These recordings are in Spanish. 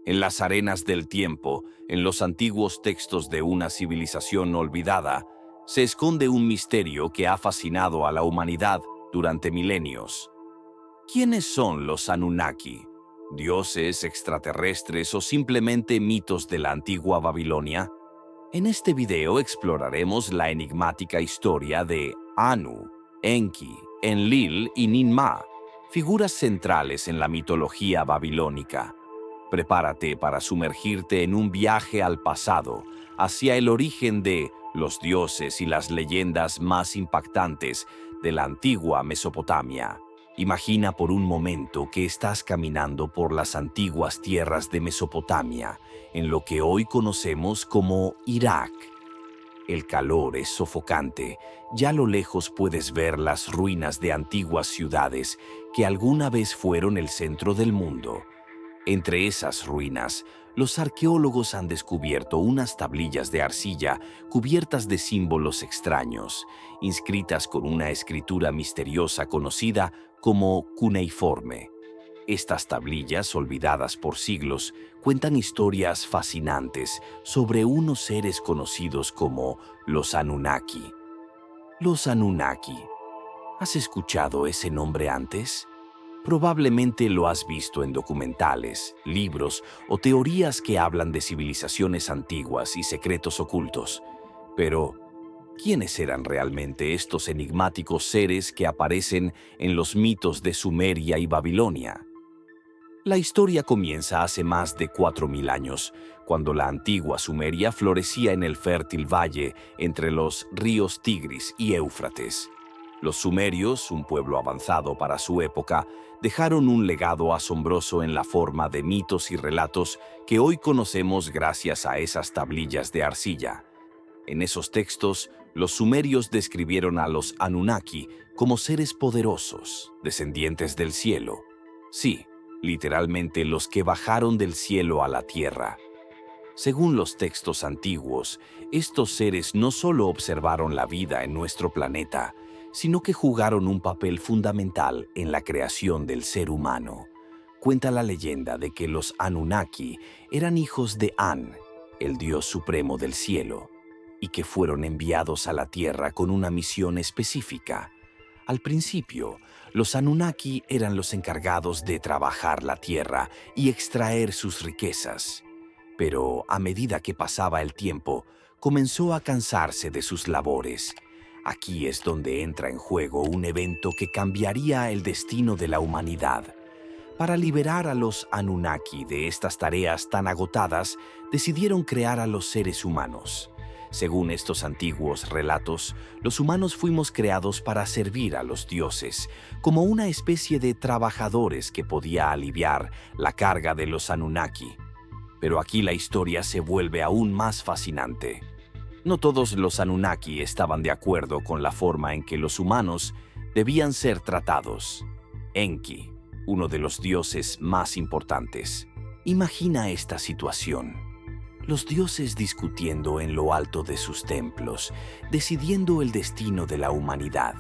En las arenas del tiempo, en los antiguos textos de una civilización olvidada, se esconde un misterio que ha fascinado a la humanidad durante milenios. ¿Quiénes son los Anunnaki? ¿Dioses extraterrestres o simplemente mitos de la antigua Babilonia? En este video exploraremos la enigmática historia de Anu, Enki, Enlil y Ninmah, figuras centrales en la mitología babilónica. Prepárate para sumergirte en un viaje al pasado, hacia el origen de los dioses y las leyendas más impactantes de la antigua Mesopotamia. Imagina por un momento que estás caminando por las antiguas tierras de Mesopotamia, en lo que hoy conocemos como Irak. El calor es sofocante. Ya a lo lejos puedes ver las ruinas de antiguas ciudades que alguna vez fueron el centro del mundo. Entre esas ruinas, los arqueólogos han descubierto unas tablillas de arcilla cubiertas de símbolos extraños, inscritas con una escritura misteriosa conocida como cuneiforme. Estas tablillas, olvidadas por siglos, cuentan historias fascinantes sobre unos seres conocidos como los Anunnaki. Los Anunnaki. ¿Has escuchado ese nombre antes? Probablemente lo has visto en documentales, libros o teorías que hablan de civilizaciones antiguas y secretos ocultos. Pero, ¿quiénes eran realmente estos enigmáticos seres que aparecen en los mitos de Sumeria y Babilonia? La historia comienza hace más de 4000 años, cuando la antigua Sumeria florecía en el fértil valle entre los ríos Tigris y Éufrates. Los sumerios, un pueblo avanzado para su época, dejaron un legado asombroso en la forma de mitos y relatos que hoy conocemos gracias a esas tablillas de arcilla. En esos textos, los sumerios describieron a los Anunnaki como seres poderosos, descendientes del cielo. Sí, literalmente los que bajaron del cielo a la tierra. Según los textos antiguos, estos seres no solo observaron la vida en nuestro planeta, sino que jugaron un papel fundamental en la creación del ser humano. Cuenta la leyenda de que los Anunnaki eran hijos de An, el dios supremo del cielo, y que fueron enviados a la tierra con una misión específica. Al principio, los Anunnaki eran los encargados de trabajar la tierra y extraer sus riquezas. Pero a medida que pasaba el tiempo, comenzó a cansarse de sus labores. Aquí es donde entra en juego un evento que cambiaría el destino de la humanidad. Para liberar a los Anunnaki de estas tareas tan agotadas, decidieron crear a los seres humanos. Según estos antiguos relatos, los humanos fuimos creados para servir a los dioses, como una especie de trabajadores que podía aliviar la carga de los Anunnaki. Pero aquí la historia se vuelve aún más fascinante. No todos los Anunnaki estaban de acuerdo con la forma en que los humanos debían ser tratados. Enki, uno de los dioses más importantes. Imagina esta situación. Los dioses discutiendo en lo alto de sus templos, decidiendo el destino de la humanidad.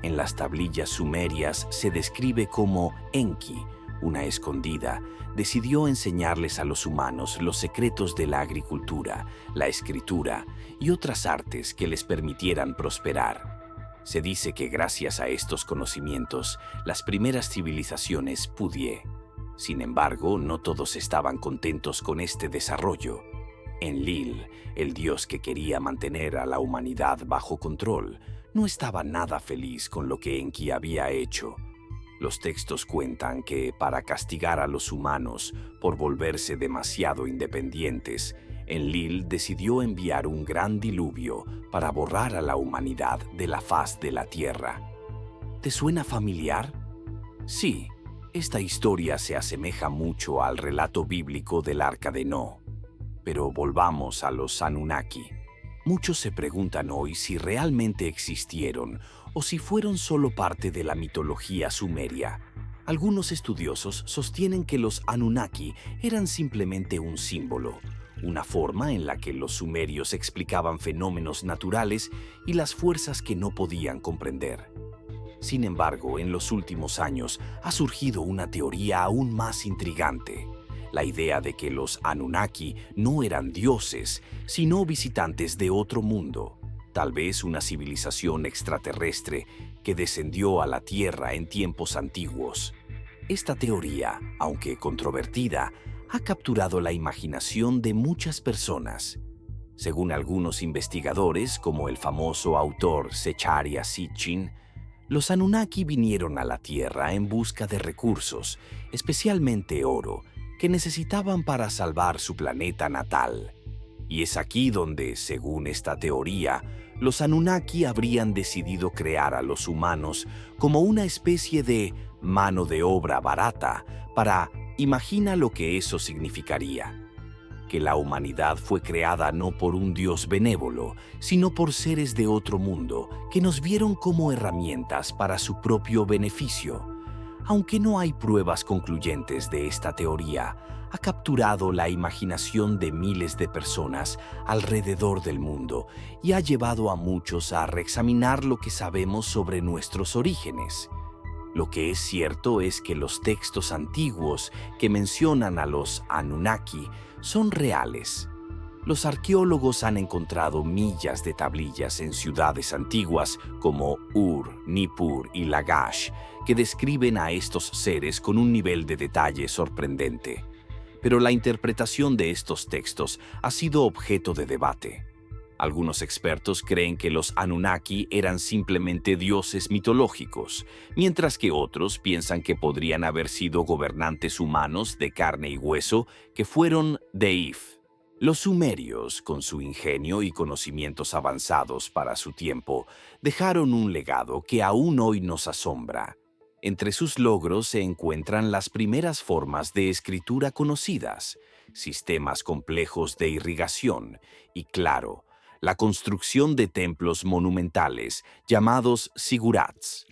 En las tablillas sumerias se describe como Enki, una escondida, decidió enseñarles a los humanos los secretos de la agricultura, la escritura y otras artes que les permitieran prosperar. Se dice que gracias a estos conocimientos, las primeras civilizaciones pudieron. Sin embargo, no todos estaban contentos con este desarrollo. Enlil, el dios que quería mantener a la humanidad bajo control, no estaba nada feliz con lo que Enki había hecho. Los textos cuentan que, para castigar a los humanos por volverse demasiado independientes, Enlil decidió enviar un gran diluvio para borrar a la humanidad de la faz de la tierra. ¿Te suena familiar? Sí, esta historia se asemeja mucho al relato bíblico del Arca de Noé. Pero volvamos a los Anunnaki. Muchos se preguntan hoy si realmente existieron o si fueron solo parte de la mitología sumeria. Algunos estudiosos sostienen que los Anunnaki eran simplemente un símbolo, una forma en la que los sumerios explicaban fenómenos naturales y las fuerzas que no podían comprender. Sin embargo, en los últimos años ha surgido una teoría aún más intrigante, la idea de que los Anunnaki no eran dioses, sino visitantes de otro mundo, tal vez una civilización extraterrestre que descendió a la Tierra en tiempos antiguos. Esta teoría, aunque controvertida, ha capturado la imaginación de muchas personas. Según algunos investigadores, como el famoso autor Zecharia Sitchin, los Anunnaki vinieron a la Tierra en busca de recursos, especialmente oro, que necesitaban para salvar su planeta natal. Y es aquí donde, según esta teoría, los Anunnaki habrían decidido crear a los humanos como una especie de mano de obra barata para, imagina lo que eso significaría. Que la humanidad fue creada no por un Dios benévolo, sino por seres de otro mundo que nos vieron como herramientas para su propio beneficio. Aunque no hay pruebas concluyentes de esta teoría, ha capturado la imaginación de miles de personas alrededor del mundo y ha llevado a muchos a reexaminar lo que sabemos sobre nuestros orígenes. Lo que es cierto es que los textos antiguos que mencionan a los Anunnaki son reales. Los arqueólogos han encontrado millas de tablillas en ciudades antiguas como Ur, Nippur y Lagash, que describen a estos seres con un nivel de detalle sorprendente. Pero la interpretación de estos textos ha sido objeto de debate. Algunos expertos creen que los Anunnaki eran simplemente dioses mitológicos, mientras que otros piensan que podrían haber sido gobernantes humanos de carne y hueso que fueron Deif. Los sumerios, con su ingenio y conocimientos avanzados para su tiempo, dejaron un legado que aún hoy nos asombra. Entre sus logros se encuentran las primeras formas de escritura conocidas, sistemas complejos de irrigación y, claro, la construcción de templos monumentales llamados zigurats.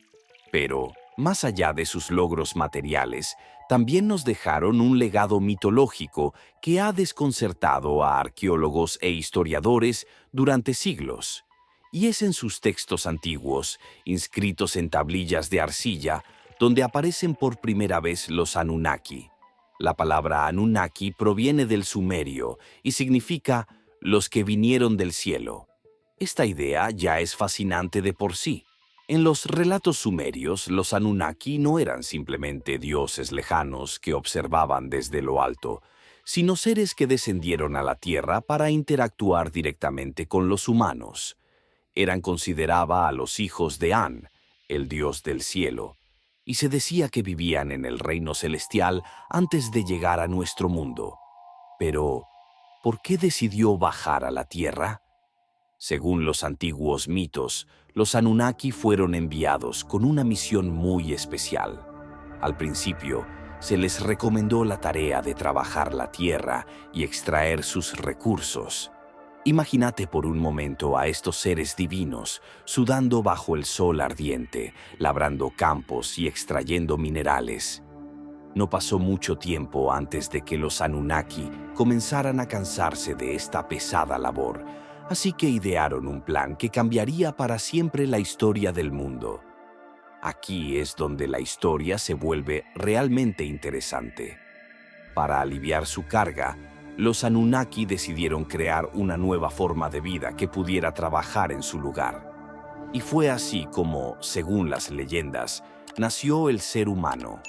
Pero, más allá de sus logros materiales, también nos dejaron un legado mitológico que ha desconcertado a arqueólogos e historiadores durante siglos. Y es en sus textos antiguos, inscritos en tablillas de arcilla, donde aparecen por primera vez los Anunnaki. La palabra Anunnaki proviene del sumerio y significa los que vinieron del cielo. Esta idea ya es fascinante de por sí. En los relatos sumerios, los Anunnaki no eran simplemente dioses lejanos que observaban desde lo alto, sino seres que descendieron a la tierra para interactuar directamente con los humanos. Eran consideraba a los hijos de An, el dios del cielo, y se decía que vivían en el reino celestial antes de llegar a nuestro mundo. Pero, ¿por qué decidió bajar a la tierra? Según los antiguos mitos, los Anunnaki fueron enviados con una misión muy especial. Al principio, se les recomendó la tarea de trabajar la tierra y extraer sus recursos. Imagínate por un momento a estos seres divinos sudando bajo el sol ardiente, labrando campos y extrayendo minerales. No pasó mucho tiempo antes de que los Anunnaki comenzaran a cansarse de esta pesada labor, así que idearon un plan que cambiaría para siempre la historia del mundo. Aquí es donde la historia se vuelve realmente interesante. Para aliviar su carga, los Anunnaki decidieron crear una nueva forma de vida que pudiera trabajar en su lugar. Y fue así como, según las leyendas, nació el ser humano.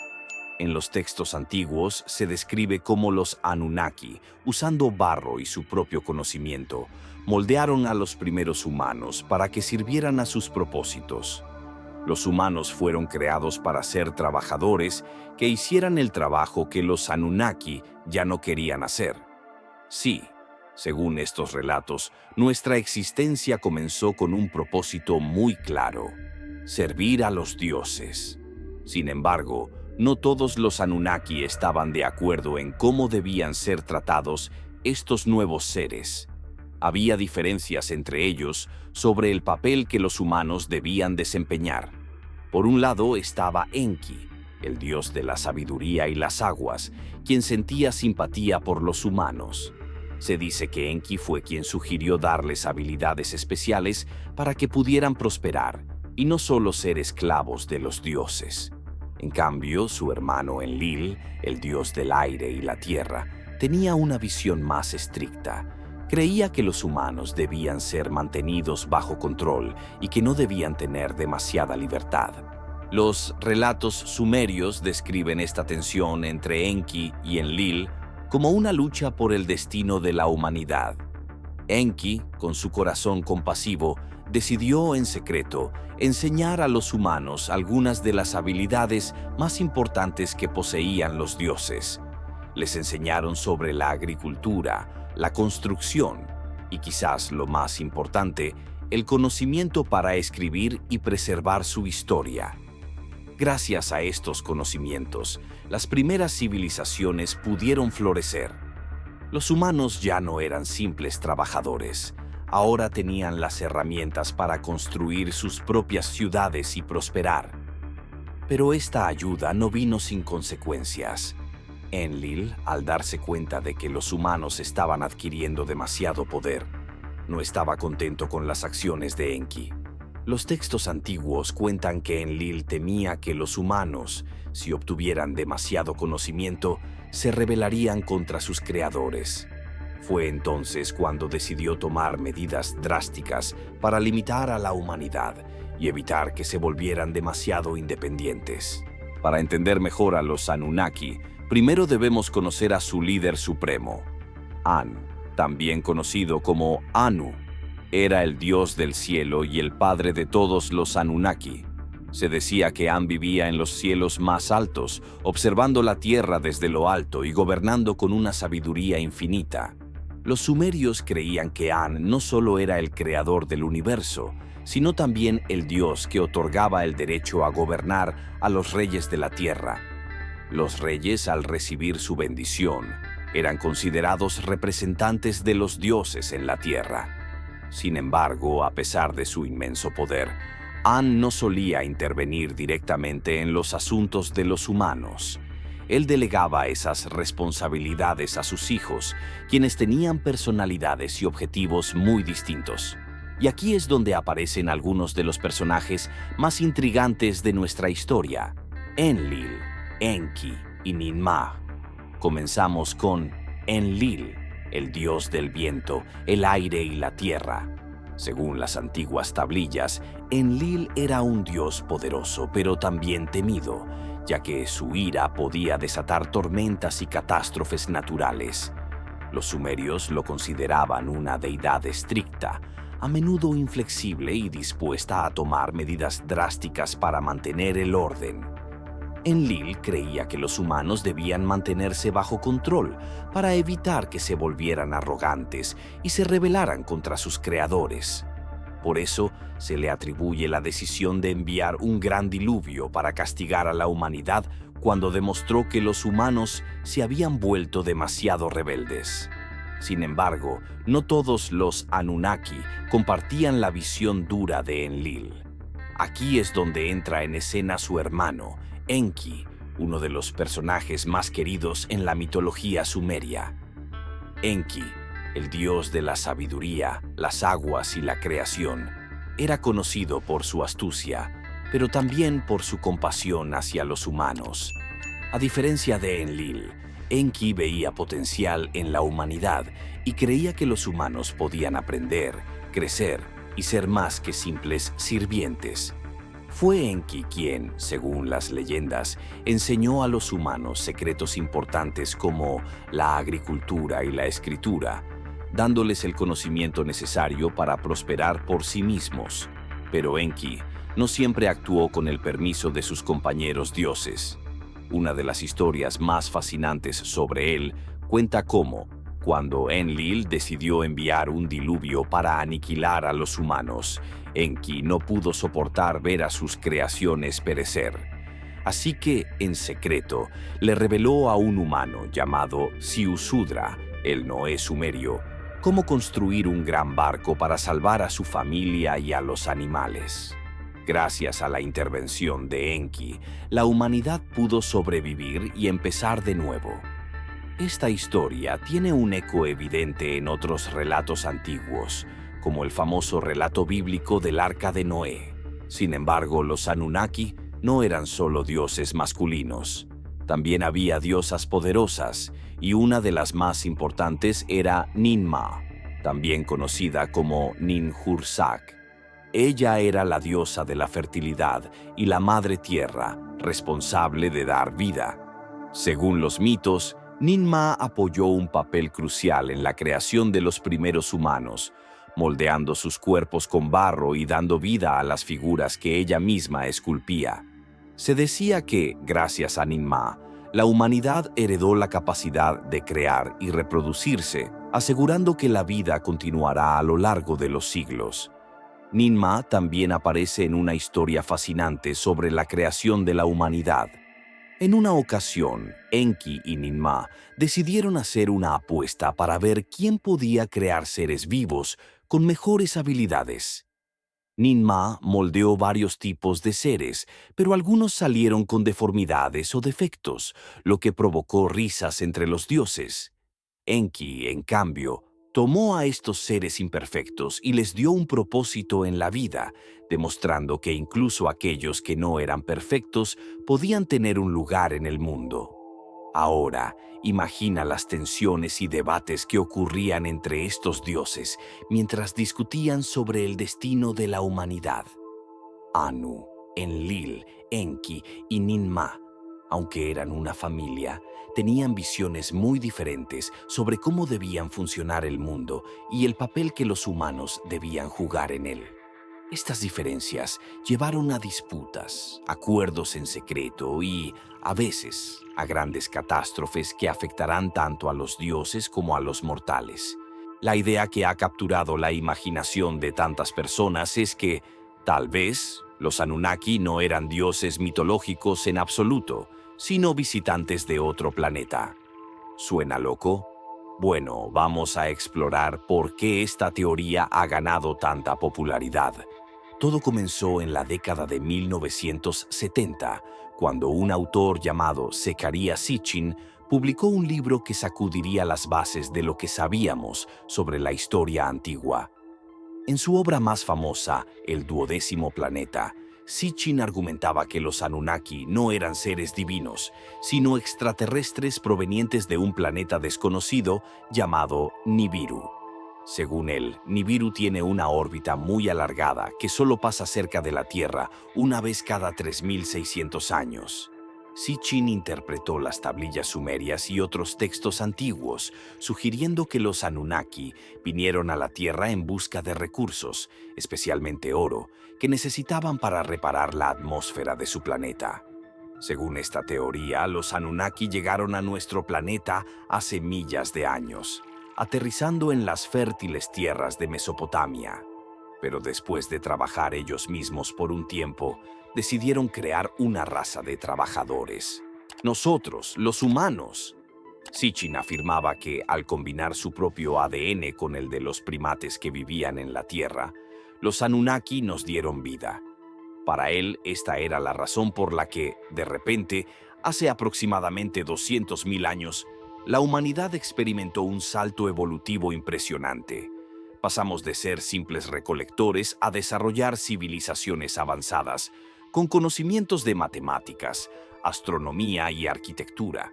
En los textos antiguos se describe cómo los Anunnaki, usando barro y su propio conocimiento, moldearon a los primeros humanos para que sirvieran a sus propósitos. Los humanos fueron creados para ser trabajadores que hicieran el trabajo que los Anunnaki ya no querían hacer. Sí, según estos relatos, nuestra existencia comenzó con un propósito muy claro: servir a los dioses. Sin embargo, no todos los Anunnaki estaban de acuerdo en cómo debían ser tratados estos nuevos seres. Había diferencias entre ellos sobre el papel que los humanos debían desempeñar. Por un lado estaba Enki, el dios de la sabiduría y las aguas, quien sentía simpatía por los humanos. Se dice que Enki fue quien sugirió darles habilidades especiales para que pudieran prosperar y no solo ser esclavos de los dioses. En cambio, su hermano Enlil, el dios del aire y la tierra, tenía una visión más estricta. Creía que los humanos debían ser mantenidos bajo control y que no debían tener demasiada libertad. Los relatos sumerios describen esta tensión entre Enki y Enlil como una lucha por el destino de la humanidad. Enki, con su corazón compasivo, decidió en secreto enseñar a los humanos algunas de las habilidades más importantes que poseían los dioses. Les enseñaron sobre la agricultura, la construcción y, quizás lo más importante, el conocimiento para escribir y preservar su historia. Gracias a estos conocimientos, las primeras civilizaciones pudieron florecer. Los humanos ya no eran simples trabajadores. Ahora tenían las herramientas para construir sus propias ciudades y prosperar. Pero esta ayuda no vino sin consecuencias. Enlil, al darse cuenta de que los humanos estaban adquiriendo demasiado poder, no estaba contento con las acciones de Enki. Los textos antiguos cuentan que Enlil temía que los humanos, si obtuvieran demasiado conocimiento, se rebelarían contra sus creadores. Fue entonces cuando decidió tomar medidas drásticas para limitar a la humanidad y evitar que se volvieran demasiado independientes. Para entender mejor a los Anunnaki, primero debemos conocer a su líder supremo, An, también conocido como Anu. Era el dios del cielo y el padre de todos los Anunnaki. Se decía que An vivía en los cielos más altos, observando la tierra desde lo alto y gobernando con una sabiduría infinita. Los sumerios creían que An no solo era el creador del universo, sino también el dios que otorgaba el derecho a gobernar a los reyes de la tierra. Los reyes, al recibir su bendición, eran considerados representantes de los dioses en la tierra. Sin embargo, a pesar de su inmenso poder, An no solía intervenir directamente en los asuntos de los humanos. Él delegaba esas responsabilidades a sus hijos, quienes tenían personalidades y objetivos muy distintos. Y aquí es donde aparecen algunos de los personajes más intrigantes de nuestra historia: Enlil, Enki y Ninmah. Comenzamos con Enlil, el dios del viento, el aire y la tierra. Según las antiguas tablillas, Enlil era un dios poderoso, pero también temido, ya que su ira podía desatar tormentas y catástrofes naturales. Los sumerios lo consideraban una deidad estricta, a menudo inflexible y dispuesta a tomar medidas drásticas para mantener el orden. Enlil creía que los humanos debían mantenerse bajo control para evitar que se volvieran arrogantes y se rebelaran contra sus creadores. Por eso, se le atribuye la decisión de enviar un gran diluvio para castigar a la humanidad cuando demostró que los humanos se habían vuelto demasiado rebeldes. Sin embargo, no todos los Anunnaki compartían la visión dura de Enlil. Aquí es donde entra en escena su hermano, Enki, uno de los personajes más queridos en la mitología sumeria. Enki, el dios de la sabiduría, las aguas y la creación, era conocido por su astucia, pero también por su compasión hacia los humanos. A diferencia de Enlil, Enki veía potencial en la humanidad y creía que los humanos podían aprender, crecer y ser más que simples sirvientes. Fue Enki quien, según las leyendas, enseñó a los humanos secretos importantes como la agricultura y la escritura, dándoles el conocimiento necesario para prosperar por sí mismos. Pero Enki no siempre actuó con el permiso de sus compañeros dioses. Una de las historias más fascinantes sobre él cuenta cómo, cuando Enlil decidió enviar un diluvio para aniquilar a los humanos, Enki no pudo soportar ver a sus creaciones perecer. Así que, en secreto, le reveló a un humano llamado Ziusudra, el Noé sumerio, cómo construir un gran barco para salvar a su familia y a los animales. Gracias a la intervención de Enki, la humanidad pudo sobrevivir y empezar de nuevo. Esta historia tiene un eco evidente en otros relatos antiguos, como el famoso relato bíblico del Arca de Noé. Sin embargo, los Anunnaki no eran solo dioses masculinos. También había diosas poderosas, y una de las más importantes era Ninmah, también conocida como Ninhursag. Ella era la diosa de la fertilidad y la madre tierra, responsable de dar vida. Según los mitos, Ninmah apoyó un papel crucial en la creación de los primeros humanos, moldeando sus cuerpos con barro y dando vida a las figuras que ella misma esculpía. Se decía que, gracias a Ninmah, la humanidad heredó la capacidad de crear y reproducirse, asegurando que la vida continuará a lo largo de los siglos. Ninmah también aparece en una historia fascinante sobre la creación de la humanidad. En una ocasión, Enki y Ninmah decidieron hacer una apuesta para ver quién podía crear seres vivos con mejores habilidades. Ninmah moldeó varios tipos de seres, pero algunos salieron con deformidades o defectos, lo que provocó risas entre los dioses. Enki, en cambio, tomó a estos seres imperfectos y les dio un propósito en la vida, demostrando que incluso aquellos que no eran perfectos podían tener un lugar en el mundo. Ahora, imagina las tensiones y debates que ocurrían entre estos dioses mientras discutían sobre el destino de la humanidad. Anu, Enlil, Enki y Ninmah, aunque eran una familia, tenían visiones muy diferentes sobre cómo debían funcionar el mundo y el papel que los humanos debían jugar en él. Estas diferencias llevaron a disputas, acuerdos en secreto y, a veces, a grandes catástrofes que afectarán tanto a los dioses como a los mortales. La idea que ha capturado la imaginación de tantas personas es que, tal vez, los Anunnaki no eran dioses mitológicos en absoluto, sino visitantes de otro planeta. ¿Suena loco? Bueno, vamos a explorar por qué esta teoría ha ganado tanta popularidad. Todo comenzó en la década de 1970, cuando un autor llamado Zecharia Sitchin publicó un libro que sacudiría las bases de lo que sabíamos sobre la historia antigua. En su obra más famosa, El Duodécimo Planeta, Sitchin argumentaba que los Anunnaki no eran seres divinos, sino extraterrestres provenientes de un planeta desconocido llamado Nibiru. Según él, Nibiru tiene una órbita muy alargada que solo pasa cerca de la Tierra una vez cada 3.600 años. Sitchin interpretó las tablillas sumerias y otros textos antiguos, sugiriendo que los Anunnaki vinieron a la Tierra en busca de recursos, especialmente oro, que necesitaban para reparar la atmósfera de su planeta. Según esta teoría, los Anunnaki llegaron a nuestro planeta hace millas de años, aterrizando en las fértiles tierras de Mesopotamia. Pero después de trabajar ellos mismos por un tiempo, decidieron crear una raza de trabajadores. Nosotros, los humanos. Sitchin afirmaba que, al combinar su propio ADN con el de los primates que vivían en la Tierra, los Anunnaki nos dieron vida. Para él, esta era la razón por la que, de repente, hace aproximadamente 200.000 años, la humanidad experimentó un salto evolutivo impresionante. Pasamos de ser simples recolectores a desarrollar civilizaciones avanzadas, con conocimientos de matemáticas, astronomía y arquitectura.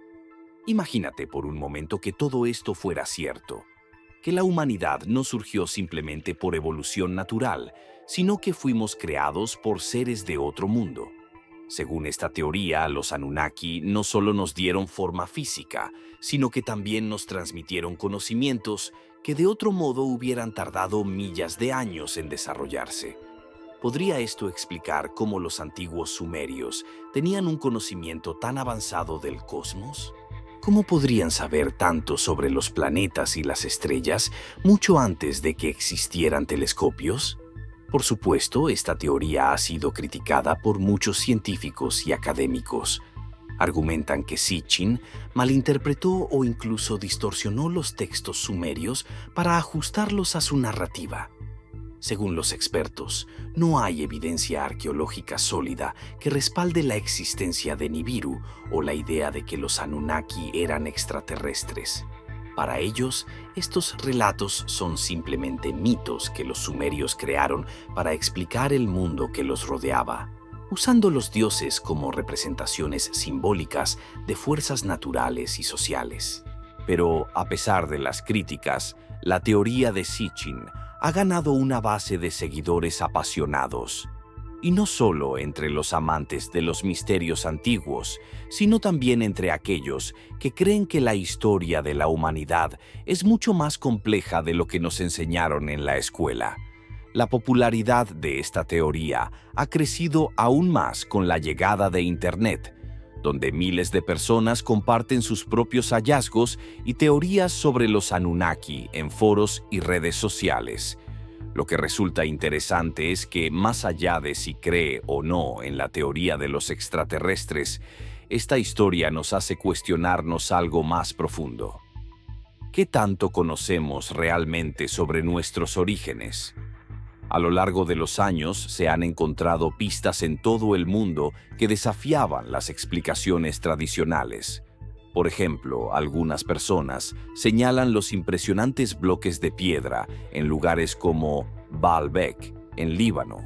Imagínate por un momento que todo esto fuera cierto, que la humanidad no surgió simplemente por evolución natural, sino que fuimos creados por seres de otro mundo. Según esta teoría, los Anunnaki no solo nos dieron forma física, sino que también nos transmitieron conocimientos que de otro modo hubieran tardado millas de años en desarrollarse. ¿Podría esto explicar cómo los antiguos sumerios tenían un conocimiento tan avanzado del cosmos? ¿Cómo podrían saber tanto sobre los planetas y las estrellas mucho antes de que existieran telescopios? Por supuesto, esta teoría ha sido criticada por muchos científicos y académicos. Argumentan que Sitchin malinterpretó o incluso distorsionó los textos sumerios para ajustarlos a su narrativa. Según los expertos, no hay evidencia arqueológica sólida que respalde la existencia de Nibiru o la idea de que los Anunnaki eran extraterrestres. Para ellos, estos relatos son simplemente mitos que los sumerios crearon para explicar el mundo que los rodeaba. usando los dioses como representaciones simbólicas de fuerzas naturales y sociales. Pero, a pesar de las críticas, la teoría de Sitchin ha ganado una base de seguidores apasionados, y no solo entre los amantes de los misterios antiguos, sino también entre aquellos que creen que la historia de la humanidad es mucho más compleja de lo que nos enseñaron en la escuela. La popularidad de esta teoría ha crecido aún más con la llegada de Internet, donde miles de personas comparten sus propios hallazgos y teorías sobre los Anunnaki en foros y redes sociales. Lo que resulta interesante es que, más allá de si cree o no en la teoría de los extraterrestres, esta historia nos hace cuestionarnos algo más profundo. ¿Qué tanto conocemos realmente sobre nuestros orígenes? A lo largo de los años se han encontrado pistas en todo el mundo que desafiaban las explicaciones tradicionales. Por ejemplo, algunas personas señalan los impresionantes bloques de piedra en lugares como Baalbek, en Líbano,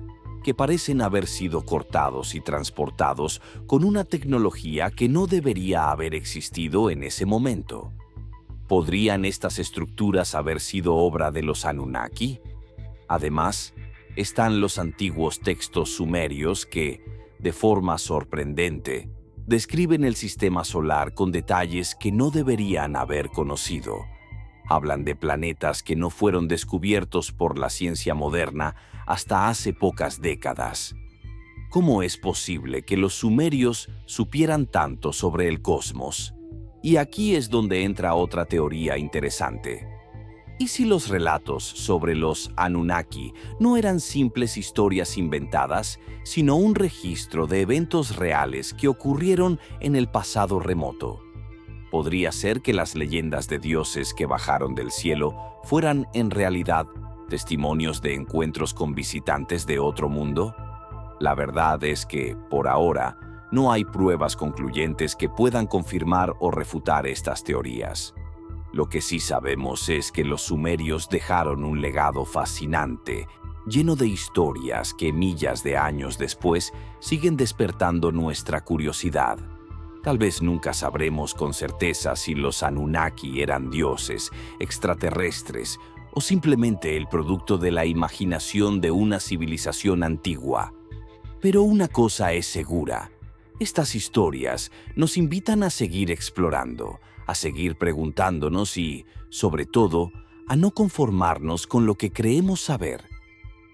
que parecen haber sido cortados y transportados con una tecnología que no debería haber existido en ese momento. ¿Podrían estas estructuras haber sido obra de los Anunnaki? Además, están los antiguos textos sumerios que, de forma sorprendente, describen el sistema solar con detalles que no deberían haber conocido. Hablan de planetas que no fueron descubiertos por la ciencia moderna hasta hace pocas décadas. ¿Cómo es posible que los sumerios supieran tanto sobre el cosmos? Y aquí es donde entra otra teoría interesante. ¿Y si los relatos sobre los Anunnaki no eran simples historias inventadas, sino un registro de eventos reales que ocurrieron en el pasado remoto? ¿Podría ser que las leyendas de dioses que bajaron del cielo fueran en realidad testimonios de encuentros con visitantes de otro mundo? La verdad es que, por ahora, no hay pruebas concluyentes que puedan confirmar o refutar estas teorías. Lo que sí sabemos es que los sumerios dejaron un legado fascinante, lleno de historias que millas de años después siguen despertando nuestra curiosidad. Tal vez nunca sabremos con certeza si los Anunnaki eran dioses, extraterrestres o simplemente el producto de la imaginación de una civilización antigua. Pero una cosa es segura: estas historias nos invitan a seguir explorando, a seguir preguntándonos y, sobre todo, a no conformarnos con lo que creemos saber.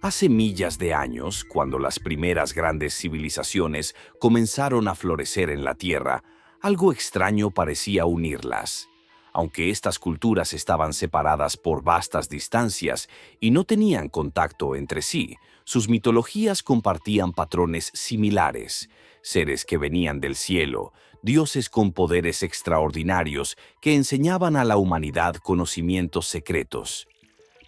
Hace millas de años, cuando las primeras grandes civilizaciones comenzaron a florecer en la Tierra, algo extraño parecía unirlas. Aunque estas culturas estaban separadas por vastas distancias y no tenían contacto entre sí, sus mitologías compartían patrones similares: seres que venían del cielo, dioses con poderes extraordinarios que enseñaban a la humanidad conocimientos secretos.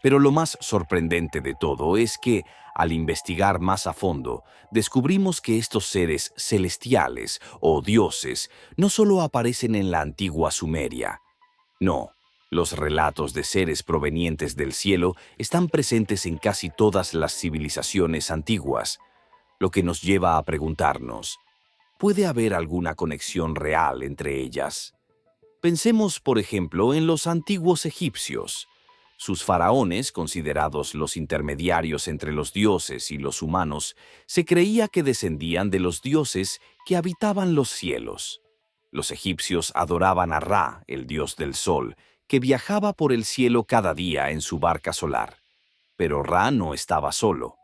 Pero lo más sorprendente de todo es que, al investigar más a fondo, descubrimos que estos seres celestiales o dioses no solo aparecen en la antigua Sumeria. No, los relatos de seres provenientes del cielo están presentes en casi todas las civilizaciones antiguas, lo que nos lleva a preguntarnos: ¿puede haber alguna conexión real entre ellas? Pensemos, por ejemplo, en los antiguos egipcios. Sus faraones, considerados los intermediarios entre los dioses y los humanos, se creía que descendían de los dioses que habitaban los cielos. Los egipcios adoraban a Ra, el dios del sol, que viajaba por el cielo cada día en su barca solar. Pero Ra no estaba solo.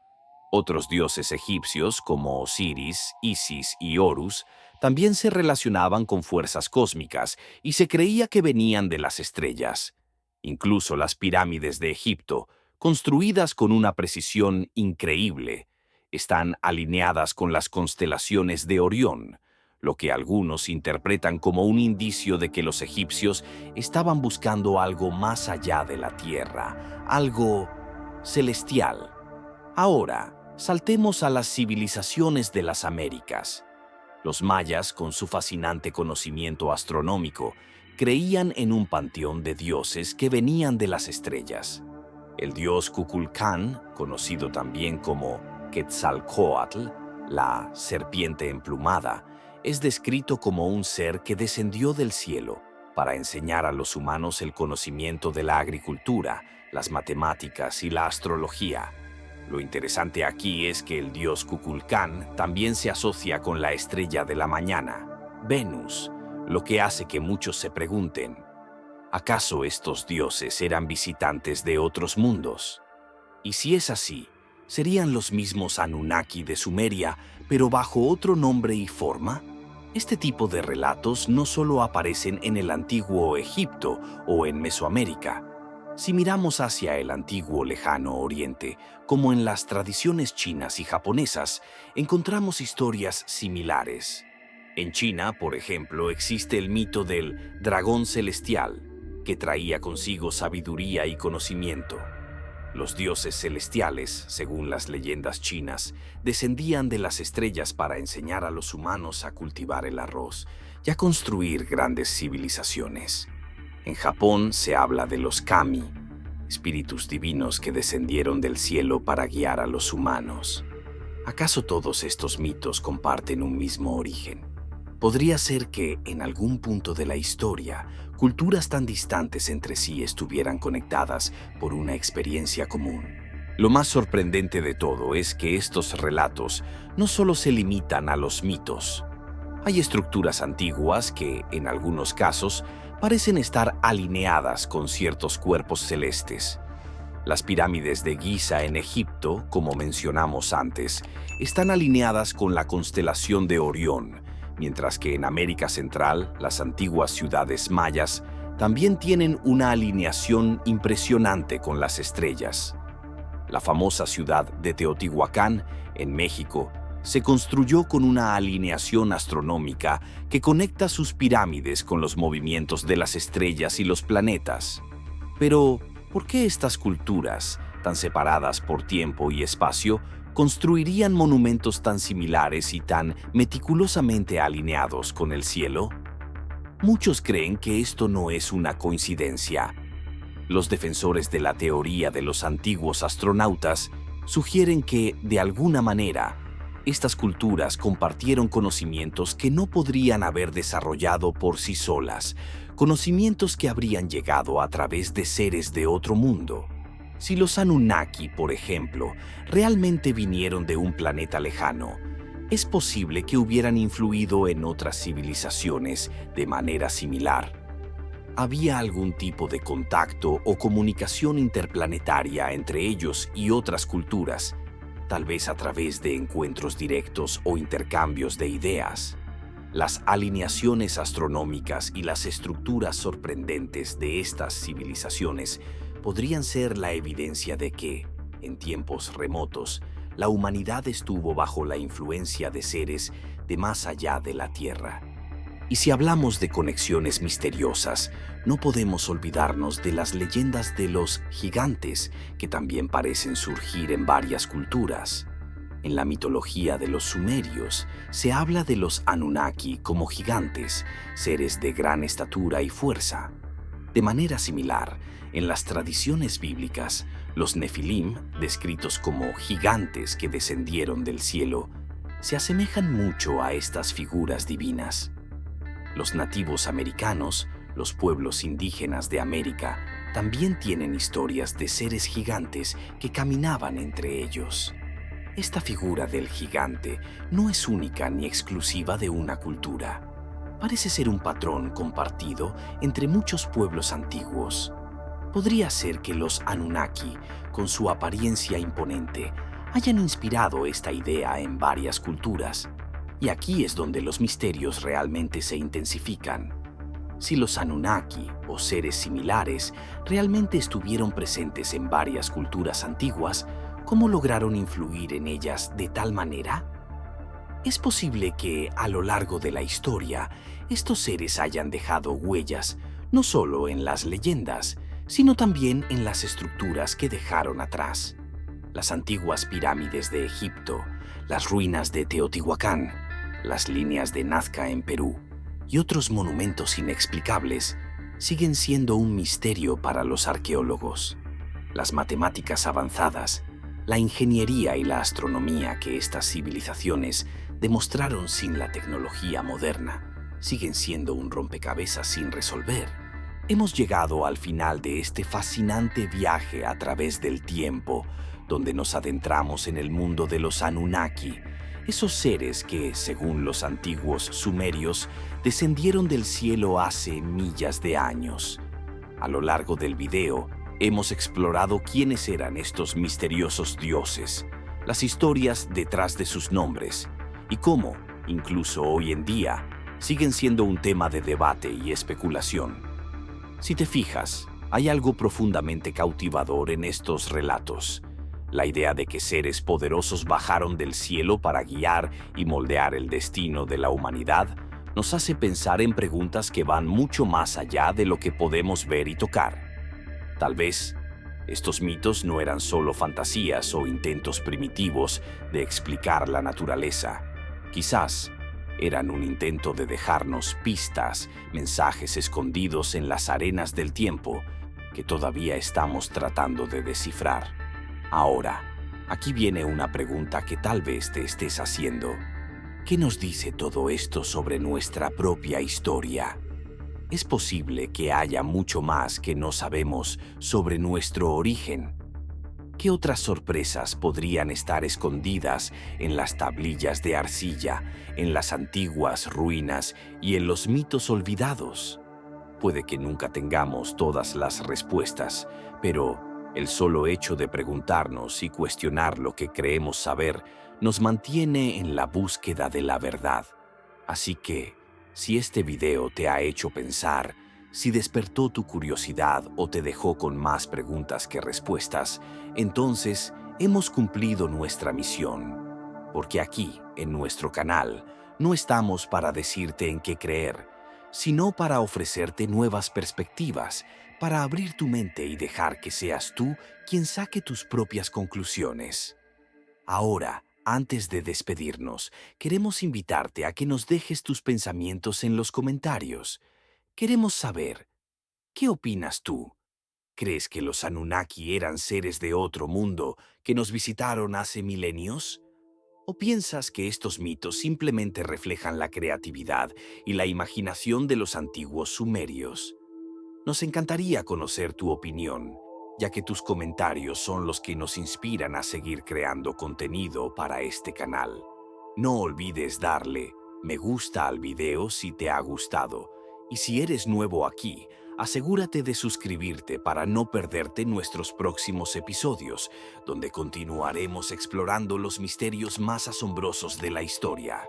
Otros dioses egipcios, como Osiris, Isis y Horus, también se relacionaban con fuerzas cósmicas y se creía que venían de las estrellas. Incluso las pirámides de Egipto, construidas con una precisión increíble, están alineadas con las constelaciones de Orión, lo que algunos interpretan como un indicio de que los egipcios estaban buscando algo más allá de la Tierra, algo celestial. Ahora, saltemos a las civilizaciones de las Américas. Los mayas, con su fascinante conocimiento astronómico, creían en un panteón de dioses que venían de las estrellas. El dios Kukulcán, conocido también como Quetzalcóatl, La serpiente emplumada es descrito como un ser que descendió del cielo para enseñar a los humanos el conocimiento de la agricultura, las matemáticas y la astrología. Lo interesante aquí es que el dios Kukulcán también se asocia con la estrella de la mañana, Venus, lo que hace que muchos se pregunten, ¿acaso estos dioses eran visitantes de otros mundos? Y si es así, ¿serían los mismos Anunnaki de Sumeria, pero bajo otro nombre y forma? Este tipo de relatos no solo aparecen en el antiguo Egipto o en Mesoamérica. Si miramos hacia el antiguo lejano oriente, como en las tradiciones chinas y japonesas, encontramos historias similares. En China, por ejemplo, existe el mito del dragón celestial, que traía consigo sabiduría y conocimiento. Los dioses celestiales, según las leyendas chinas, descendían de las estrellas para enseñar a los humanos a cultivar el arroz y a construir grandes civilizaciones. En Japón se habla de los kami, espíritus divinos que descendieron del cielo para guiar a los humanos. ¿Acaso todos estos mitos comparten un mismo origen? Podría ser que, en algún punto de la historia, culturas tan distantes entre sí estuvieran conectadas por una experiencia común. Lo más sorprendente de todo es que estos relatos no solo se limitan a los mitos. Hay estructuras antiguas que, en algunos casos, parecen estar alineadas con ciertos cuerpos celestes. Las pirámides de Giza en Egipto, como mencionamos antes, están alineadas con la constelación de Orión, mientras que en América Central, las antiguas ciudades mayas también tienen una alineación impresionante con las estrellas. La famosa ciudad de Teotihuacán, en México, se construyó con una alineación astronómica que conecta sus pirámides con los movimientos de las estrellas y los planetas. Pero, ¿por qué estas culturas, tan separadas por tiempo y espacio, construirían monumentos tan similares y tan meticulosamente alineados con el cielo? Muchos creen que esto no es una coincidencia. Los defensores de la teoría de los antiguos astronautas sugieren que, de alguna manera, estas culturas compartieron conocimientos que no podrían haber desarrollado por sí solas, conocimientos que habrían llegado a través de seres de otro mundo. Si los Anunnaki, por ejemplo, realmente vinieron de un planeta lejano, es posible que hubieran influido en otras civilizaciones de manera similar. ¿Había algún tipo de contacto o comunicación interplanetaria entre ellos y otras culturas, tal vez a través de encuentros directos o intercambios de ideas? Las alineaciones astronómicas y las estructuras sorprendentes de estas civilizaciones podrían ser la evidencia de que, en tiempos remotos, la humanidad estuvo bajo la influencia de seres de más allá de la Tierra. Y si hablamos de conexiones misteriosas, no podemos olvidarnos de las leyendas de los gigantes, que también parecen surgir en varias culturas. En la mitología de los sumerios, se habla de los Anunnaki como gigantes, seres de gran estatura y fuerza. De manera similar, en las tradiciones bíblicas, los Nefilim, descritos como gigantes que descendieron del cielo, se asemejan mucho a estas figuras divinas. Los nativos americanos, los pueblos indígenas de América, también tienen historias de seres gigantes que caminaban entre ellos. Esta figura del gigante no es única ni exclusiva de una cultura. Parece ser un patrón compartido entre muchos pueblos antiguos. Podría ser que los Anunnaki, con su apariencia imponente, hayan inspirado esta idea en varias culturas. Y aquí es donde los misterios realmente se intensifican. Si los Anunnaki, o seres similares, realmente estuvieron presentes en varias culturas antiguas, ¿cómo lograron influir en ellas de tal manera? Es posible que, a lo largo de la historia, estos seres hayan dejado huellas, no solo en las leyendas, sino también en las estructuras que dejaron atrás. Las antiguas pirámides de Egipto, las ruinas de Teotihuacán, las líneas de Nazca en Perú y otros monumentos inexplicables siguen siendo un misterio para los arqueólogos. Las matemáticas avanzadas, La ingeniería y la astronomía que estas civilizaciones demostraron sin la tecnología moderna siguen siendo un rompecabezas sin resolver. Hemos llegado al final de este fascinante viaje a través del tiempo, donde nos adentramos en el mundo de los Anunnaki, esos seres que, según los antiguos sumerios, descendieron del cielo hace millas de años. A lo largo del video, hemos explorado quiénes eran estos misteriosos dioses, las historias detrás de sus nombres y cómo, incluso hoy en día, siguen siendo un tema de debate y especulación. Si te fijas, hay algo profundamente cautivador en estos relatos. La idea de que seres poderosos bajaron del cielo para guiar y moldear el destino de la humanidad nos hace pensar en preguntas que van mucho más allá de lo que podemos ver y tocar. Tal vez, estos mitos no eran solo fantasías o intentos primitivos de explicar la naturaleza. Quizás eran un intento de dejarnos pistas, mensajes escondidos en las arenas del tiempo que todavía estamos tratando de descifrar. Ahora, aquí viene una pregunta que tal vez te estés haciendo. ¿Qué nos dice todo esto sobre nuestra propia historia? ¿Es posible que haya mucho más que no sabemos sobre nuestro origen? ¿Qué otras sorpresas podrían estar escondidas en las tablillas de arcilla, en las antiguas ruinas y en los mitos olvidados? Puede que nunca tengamos todas las respuestas, pero el solo hecho de preguntarnos y cuestionar lo que creemos saber nos mantiene en la búsqueda de la verdad. Así que, si este video te ha hecho pensar, si despertó tu curiosidad o te dejó con más preguntas que respuestas, entonces hemos cumplido nuestra misión. Porque aquí, en nuestro canal, no estamos para decirte en qué creer, sino para ofrecerte nuevas perspectivas, para abrir tu mente y dejar que seas tú quien saque tus propias conclusiones. Ahora, antes de despedirnos, queremos invitarte a que nos dejes tus pensamientos en los comentarios. Queremos saber, ¿qué opinas tú? ¿Crees que los Anunnaki eran seres de otro mundo que nos visitaron hace milenios? ¿O piensas que estos mitos simplemente reflejan la creatividad y la imaginación de los antiguos sumerios? Nos encantaría conocer tu opinión, ya que tus comentarios son los que nos inspiran a seguir creando contenido para este canal. No olvides darle me gusta al video si te ha gustado, y si eres nuevo aquí, asegúrate de suscribirte para no perderte nuestros próximos episodios, donde continuaremos explorando los misterios más asombrosos de la historia.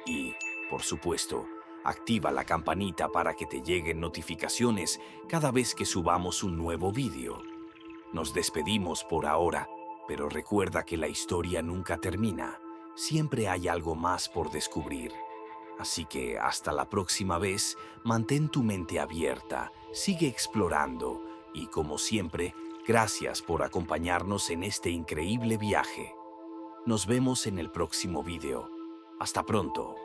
Y, por supuesto, activa la campanita para que te lleguen notificaciones cada vez que subamos un nuevo vídeo. Nos despedimos por ahora, pero recuerda que la historia nunca termina. Siempre hay algo más por descubrir. Así que hasta la próxima vez, mantén tu mente abierta, sigue explorando y, como siempre, gracias por acompañarnos en este increíble viaje. Nos vemos en el próximo vídeo. Hasta pronto.